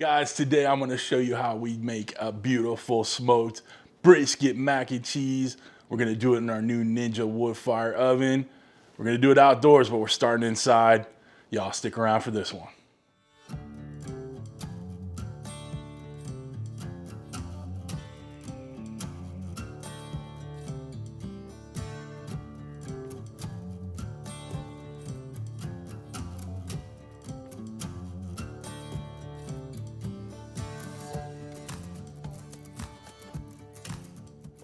Guys, today I'm gonna show you how we make a beautiful smoked brisket mac and cheese. We're gonna do it in our new Ninja Woodfire oven. We're gonna do it outdoors, but we're starting inside. Y'all stick around for this one.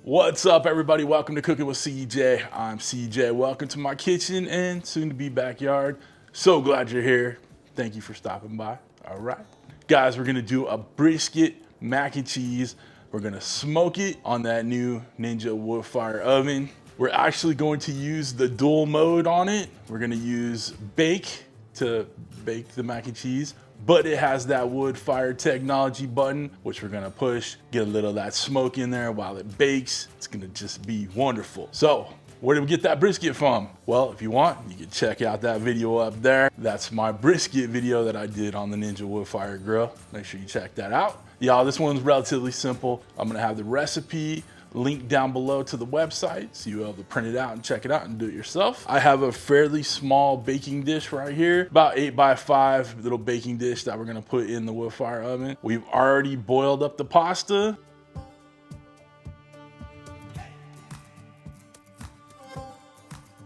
What's up, everybody? Welcome to Cooking with CJ. I'm CJ. Welcome to my kitchen and soon to be backyard. So glad you're here. Thank you for stopping by. All right. Guys, we're gonna do a brisket mac and cheese. We're gonna smoke it on that new Ninja Woodfire oven. We're actually going to use the dual mode on it. We're gonna use bake to bake the mac and cheese, but it has that wood fire technology button, which we're gonna push, get a little of that smoke in there while it bakes. It's gonna just be wonderful. So where did we get that brisket from? Well, if you want, you can check out that video up there. That's my brisket video that I did on the Ninja Woodfire Grill. Make sure you check that out. Y'all, this one's relatively simple. I'm gonna have the recipe link down below to the website so you'll be able to print it out and check it out and do it yourself. I have a fairly small baking dish right here, about 8x5 little baking dish that we're gonna put in the wood fire oven. We've already boiled up the pasta.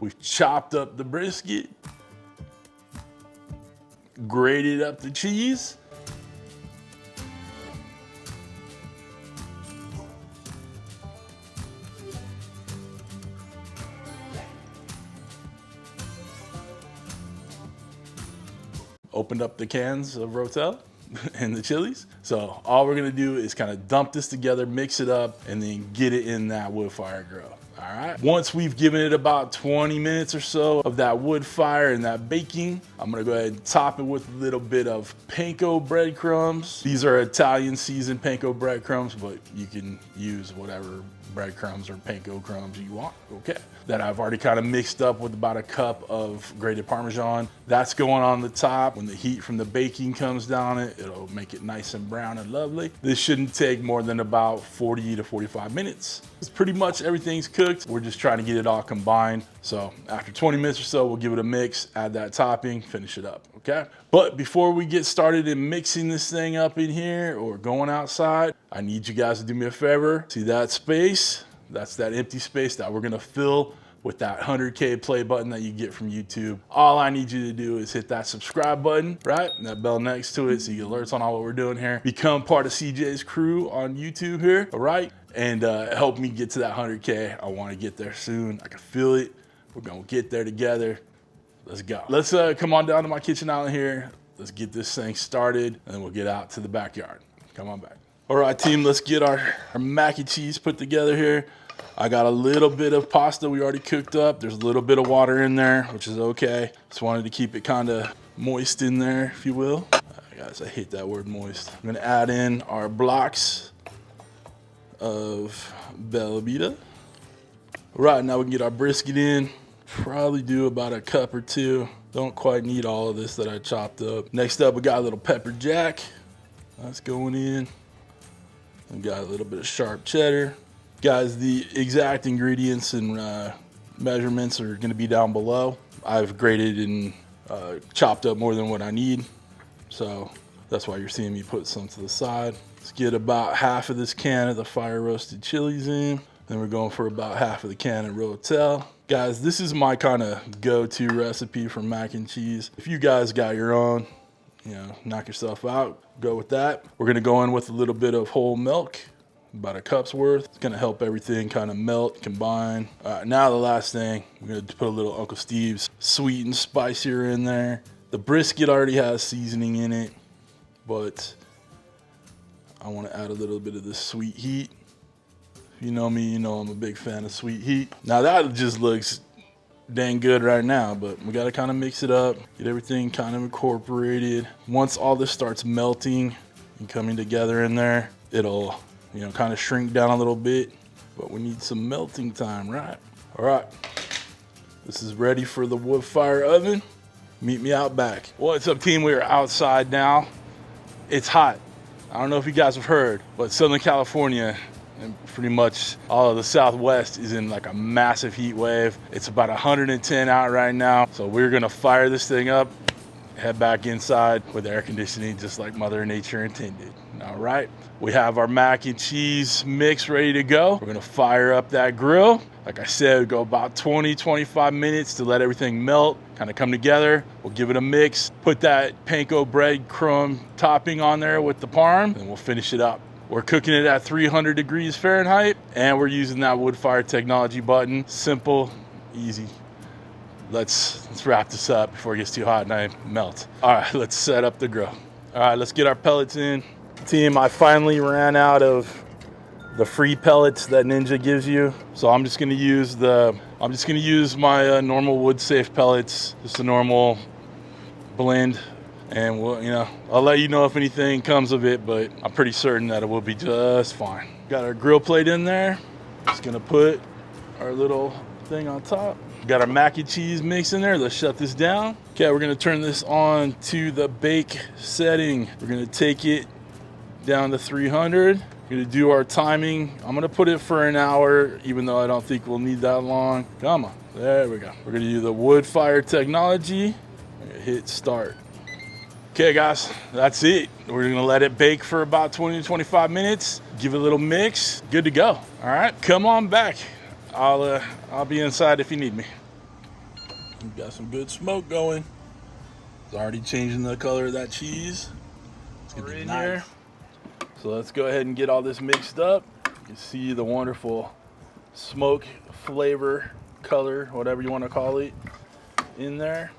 We've chopped up the brisket, grated up the cheese, opened up the cans of Rotel and the chilies. So all we're gonna do is kind of dump this together, mix it up, and then get it in that wood fire grill. All right. Once we've given it about 20 minutes or so of that wood fire and that baking, I'm gonna go ahead and top it with a little bit of panko breadcrumbs. These are Italian seasoned panko breadcrumbs, but you can use whatever breadcrumbs or panko crumbs you want, okay? That I've already kind of mixed up with about a cup of grated Parmesan. That's going on the top. When the heat from the baking comes down it, it'll make it nice and brown and lovely. This shouldn't take more than about 40 to 45 minutes. It's pretty much everything's cooked. We're just trying to get it all combined. So after 20 minutes or so, we'll give it a mix, add that topping, finish it up, okay? But before we get started in mixing this thing up in here or going outside, I need you guys to do me a favor. See that space? That's that empty space that we're gonna fill with that 100K play button that you get from YouTube. All I need you to do is hit that subscribe button, right? And that bell next to it so you get alerts on all what we're doing here. Become part of CJ's crew on YouTube here, all right? And help me get to that 100K. I wanna get there soon. I can feel it. We're gonna get there together. Let's go. Let's come on down to my kitchen island here. Let's get this thing started and then we'll get out to the backyard. Come on back. All right, team, let's get our mac and cheese put together here. I got a little bit of pasta we already cooked up. There's a little bit of water in there, which is okay. Just wanted to keep it kind of moist in there, if you will. Guys, I hate that word moist. I'm gonna add in our blocks of Velveeta. All right, now we can get our brisket in. Probably do about a cup or two. Don't quite need all of this that I chopped up. Next up, we got a little pepper jack. That's going in. We got a little bit of sharp cheddar. Guys, the exact ingredients and measurements are gonna be down below. I've grated and chopped up more than what I need. So that's why you're seeing me put some to the side. Let's get about half of this can of the fire roasted chilies in. Then we're going for about half of the can of Rotel. Guys, this is my kind of go-to recipe for mac and cheese. If you guys got your own, you know, knock yourself out, go with that. We're gonna go in with a little bit of whole milk, about a cup's worth. It's gonna help everything kind of melt, combine. Now the last thing, we're gonna put a little Uncle Steve's sweet and spicier in there. The brisket already has seasoning in it, but I wanna add a little bit of this sweet heat. If you know me, you know I'm a big fan of sweet heat. Now that just looks dang good right now, but we gotta kind of mix it up, get everything kind of incorporated. Once all this starts melting and coming together in there, it'll, you know, kind of shrink down a little bit, but we need some melting time, right? All right, this is ready for the wood fire oven. Meet me out back. What's up, team? We are outside now. It's hot. I don't know if you guys have heard, but Southern California and pretty much all of the Southwest is in like a massive heat wave. It's about 110 out right now. So we're gonna fire this thing up, head back inside with air conditioning just like Mother Nature intended. All right, we have our mac and cheese mix ready to go. We're gonna fire up that grill. Like I said, go about 20-25 minutes to let everything melt, kind of come together. We'll give it a mix, put that panko breadcrumb topping on there with the parm, and we'll finish it up. We're cooking it at 300 degrees Fahrenheit, and we're using that Woodfire technology button. Simple, easy. Let's wrap this up before it gets too hot and I melt. All right, let's set up the grill. All right, let's get our pellets in. Team, I finally ran out of the free pellets that Ninja gives you, so I'm just gonna use my normal wood safe pellets, just a normal blend, and I'll let you know if anything comes of it, but I'm pretty certain that it will be just fine. Got our grill plate in there. Just gonna put our little thing on top. Got our mac and cheese mix in there. Let's shut this down. Okay, we're gonna turn this on to the bake setting. We're gonna take it down to 300. We're gonna do our timing. I'm gonna put it for an hour, even though I don't think we'll need that long. Come on, there we go. We're gonna do the Woodfire technology. Hit start. Okay guys, that's it. We're gonna let it bake for about 20-25 minutes. Give it a little mix, good to go. All right, come on back. I'll be inside if you need me. We've got some good smoke going. It's already changing the color of that cheese. We're in here. So let's go ahead and get all this mixed up. You can see the wonderful smoke flavor, color, whatever you want to call it, in there.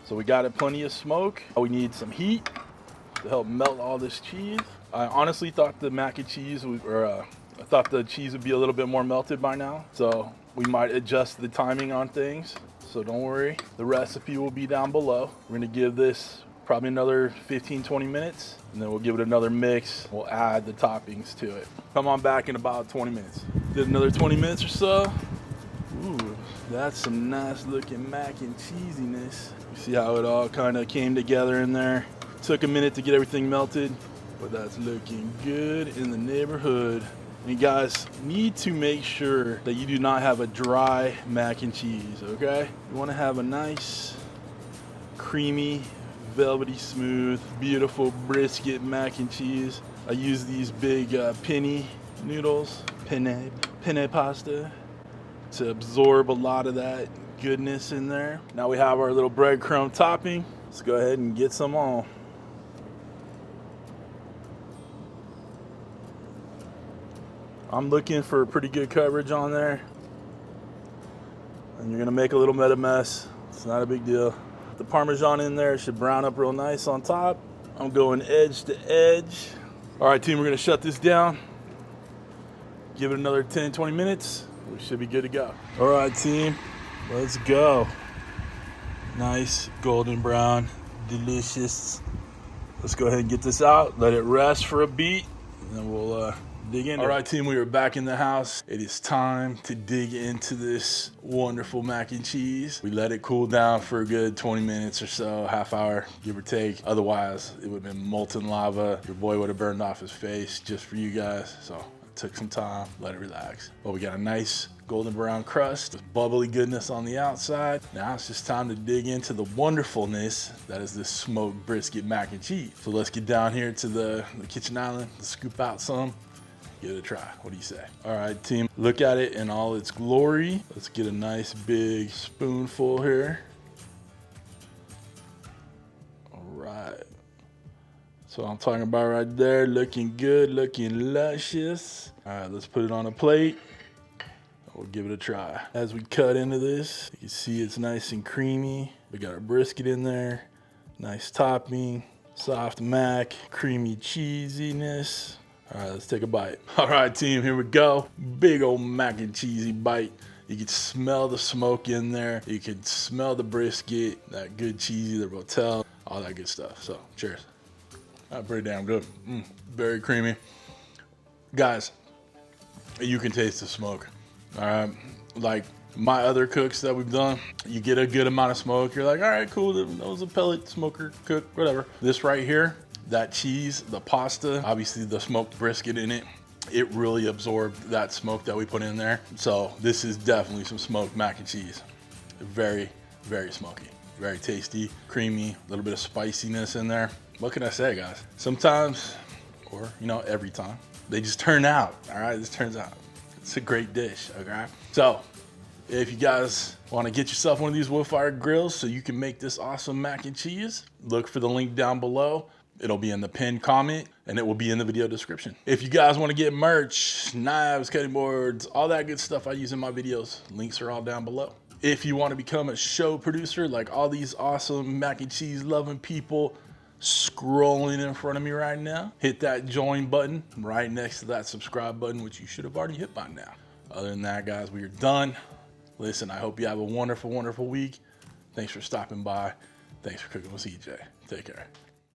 So we got it plenty of smoke. We need some heat to help melt all this cheese. I honestly thought the mac and cheese I thought the cheese would be a little bit more melted by now, so we might adjust the timing on things. So don't worry, the recipe will be down below. We're gonna give this probably another 15-20 minutes, and then we'll give it another mix. We'll add the toppings to it. Come on back in about 20 minutes. Did another 20 minutes or so. Ooh, that's some nice looking mac and cheesiness. You see how it all kind of came together in there. Took a minute to get everything melted, but that's looking good in the neighborhood. And guys, need to make sure that you do not have a dry mac and cheese, okay? You wanna have a nice, creamy, velvety smooth, beautiful brisket mac and cheese. I use these big penne noodles, penne pasta, to absorb a lot of that goodness in there. Now we have our little breadcrumb topping. Let's go ahead and get some on. I'm looking for pretty good coverage on there. And you're gonna make a little bit of mess. It's not a big deal. The Parmesan in there should brown up real nice on top. I'm going edge to edge. All right, team, we're gonna shut this down. Give it another 10-20 minutes. We should be good to go. All right, team, let's go. Nice golden brown, delicious. Let's go ahead and get this out. Let it rest for a beat, and then we'll dig in. All right, team, we are back in the house. It is time to dig into this wonderful mac and cheese. We let it cool down for a good 20 minutes or so, half hour, give or take. Otherwise, it would have been molten lava. Your boy would have burned off his face just for you guys. So I took some time, let it relax. But we got a nice golden brown crust with bubbly goodness on the outside. Now it's just time to dig into the wonderfulness that is this smoked brisket mac and cheese. So let's get down here to the kitchen island, let's scoop out some. Give it a try. What do you say? All right, team, look at it in all its glory. Let's get a nice big spoonful here. All right. So I'm talking about right there, looking good, looking luscious. All right, let's put it on a plate. We'll give it a try. As we cut into this, you can see it's nice and creamy. We got our brisket in there, nice topping, soft mac, creamy cheesiness. All right, let's take a bite. All right, team, here we go. Big old mac and cheesy bite. You can smell the smoke in there. You can smell the brisket, that good cheesy, the rotel, all that good stuff. So, cheers. Pretty damn good. Very creamy. Guys, you can taste the smoke. All right, like my other cooks that we've done, you get a good amount of smoke. You're like, all right, cool, that was a pellet smoker cook, whatever. This right here, that cheese, the pasta, obviously the smoked brisket in it, it really absorbed that smoke that we put in there. So this is definitely some smoked mac and cheese. Very, very smoky, very tasty, creamy, a little bit of spiciness in there. What can I say, guys? Sometimes, or you know, every time, they just turn out, all right? This turns out. It's a great dish, okay? So, if you guys want to get yourself one of these wood-fired grills so you can make this awesome mac and cheese, look for the link down below. It'll be in the pinned comment and it will be in the video description. If you guys want to get merch, knives, cutting boards, all that good stuff I use in my videos, links are all down below. If you want to become a show producer like all these awesome mac and cheese loving people scrolling in front of me right now, hit that join button right next to that subscribe button, which you should have already hit by now. Other than that, guys, we are done. Listen, I hope you have a wonderful, wonderful week. Thanks for stopping by. Thanks for cooking with CJ. Take care.